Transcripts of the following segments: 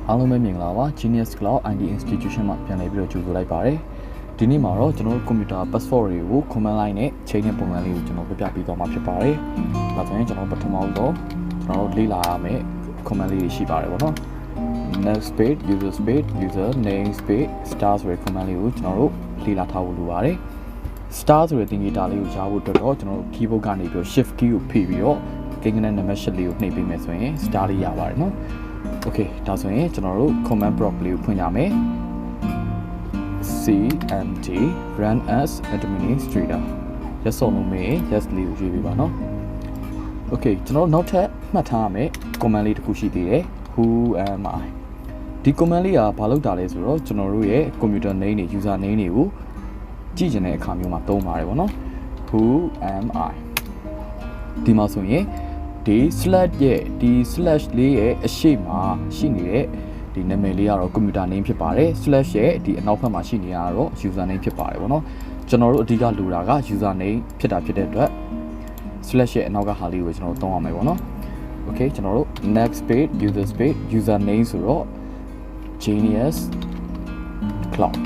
အားလုံးပဲမြင်လာပါ Genius Cloud IT Institution မှာပြန်လည်ပြီးတော့ကြိုဆိုလိုက်ပါတယ်ဒီနေ့မှာတော့ကျွန်တော်တို့ computer password တွေကို command line နဲ့ချိန်တဲ့ပုံစံလေးကိုကျွန်တော်ပြပြပေးသွားမှာဖြစ်ပါတယ်ဒါဆိုရင်ကျွန်တော်ပထမဦးတော့ကျွန်တော်တို့လေ့လာရမယ့် command လေးတွေရှိပါတယ်ပေါ့နော် next page user space user name space star ဆိုတဲ့ command လေးကိုကျွန်တော်တို့လေ့လာထားဖို့လိုပါတယ် star ဆိုတဲ့သင်္ကေတလေးကိုရဖို့အတွက်တော့ကျွန်တော်တို့ keyboard ကနေပြီးတော့ shift key ကိုဖိပြီးတော့ကိန်းဂဏန်းနံပါတ် 8 လေးကိုနှိပ်ပေးမယ်ဆိုရင် star လေးရပါတယ်နော်Okay ဒါဆိုရင်ကျွန်တော်တို့ command prompt လေးကိုဖွင့်ကြမယ် cmd run as administrator yes or no မေး yes လေးကိုရွေးပေးပါနော် Okay ကျွန်တော်တို့နောက်ထပ်မှတ်ထားရမယ် command လေးတစ်ခုရှိသေးတယ် who am I ဒီ command လေးကဘာလုပ်တာလဲဆိုတော့ကျွန်တော်တို့ရဲ့ computer name တွေ user name တွေကိုကြည့်ချင်တဲ့အခါမျိုးမှာသုံးပါတယ်ပေါ့နော် who am I ဒီမှာဆိုရင်ဒီ slash ရဲ့ဒီ slash လေးရဲ့အရှိမရှိနေတဲ့ဒီနာမည်လေးကတော့ computer name ဖြစ်ပါတယ် slash ရဲ့ဒီအနောက်ဘက်မှာရှိနေတာကတော့ user name ဖြစ်ပါတယ်ပေါ့နော်ကျွန်တော်တို့အဓိကလိုတာက user name ဖြစ်တာဖြစ်တဲ့အတွက် slash ရဲ့အနောက်ကဟာလေးကိုကျွန်တော်တို့သုံးရမယ်ပေါ့နော် okay ကျွန်တော်တို့ next page user space user name ဆိုတော့ Genius Cloud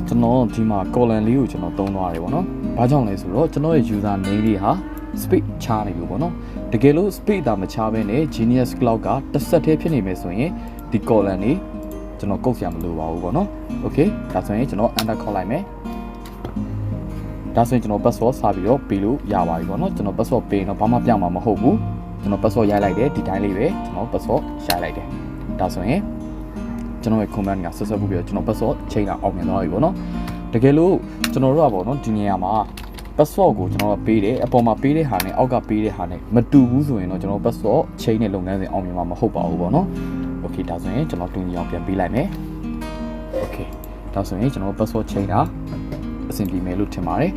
ကျွန်တော်ဒီမှာ colon လေးကိုကျွန်တော်သုံးသွားတယ်ပေါ့နော်ဘာကြောင့်လဲဆိုတော့ကျွန်တော်ရဲ့ user name လေးဟာ space ချားနေပြီပေါ့နော်တကယ်လို့ space တာမချားဘဲနဲ့ Genius Cloud ကတစ်ဆက်တည်းဖြစ်နေမယ်ဆိုရင်ဒီ column လေးကျွန်တော်ကုတ်စရာမလိုပါဘူးပေါ့နော် okay ဒါဆိုရင်ကျွန်တော် enter ခေါက်လိုက်မယ်ဒါဆိုရင်ကျွန်တော် password စပြီးတော့ပေးလို့ရပါပြီပေါ့နော်ကျွန်တော် password ပေးရင်တော့ဘာမှပြမှာမဟုတ်ဘူးကျွန်တော် password ရိုက်လိုက်တယ်ဒီတိုင်းလေးပဲကျွန်တော် password ရိုက်လိုက်တယ်ဒါဆိုရင်ကျွန်တော်ရဲ့ command ကဆက်ဆက်ပြီးတော့ကျွန်တော် password ချိန်တာအောင်မြင်သွားပြီပေါ့နော်တကယ်လို့ကျွန်တော်တို့ကပေါ့နော်ဒီနေရာမှာpassword ကိုကျွန်တော်ကပေးတယ်အပေါ်မှာပေးတဲ့ဟာနဲ့အောက်ကပေးတဲ့ဟာနဲ့မတူဘူးဆိုရင်တော့ကျွန်တော် password ချိန်တဲ့လုပ်ငန်းစဉ်အောင်မြင်မှာမဟုတ်ပါဘူးပေါ့နော် okay ဒါဆိုရင်ကျွန်တော်တူညီအောင်ပြန်ပေးလိုက်မယ် okay ဒါဆိုရင်ကျွန်တော် password ချိန်တာအဆင်ပြေမယ်လို့ထင်ပါတယ်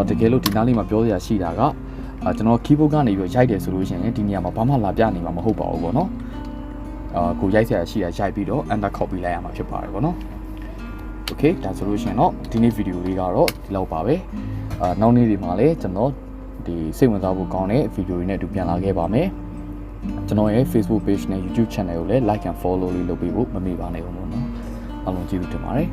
တကယ်လို့ဒီနားလေးမှာပြောစရာရှိတာကကျွန်တော် keyboard ကနေပြီးရိုက်တယ်ဆိုလို့ရှိရင်ဒီနေရာမှာဘာမှလာပြနေမှာမဟုတ်ပါဘူးပေါ့နော်ကိုရိုက်စရာရှိတာရိုက်ပြီးတော့ enter ခေါက်ပေးလိုက်ရမှာဖြစ်ပါတယ်ပေါ့နော် okay ဒါဆိုလို့ရှိရင်တော့ဒီနေ့ဗီဒီယိုလေးကတော့ဒီလောက်ပါပဲနောက်နေ့ဒီမှာလည်းကျွန်တော်ဒီစိတ်ဝင်စားဖို့ကောင်းတဲ့ဗီဒီယိုတွေနဲ့အတူပြန်လာခဲ့ပါမယ်ကျွန်တော်ရဲ့ Facebook page နဲ့ YouTube channel ကိုလည်း like and follow လေးလုပ်ပေးဖို့မမေ့ပါနဲ့ဦးပေါ့နော်အားလုံးကျေးဇူးတင်ပါတယ်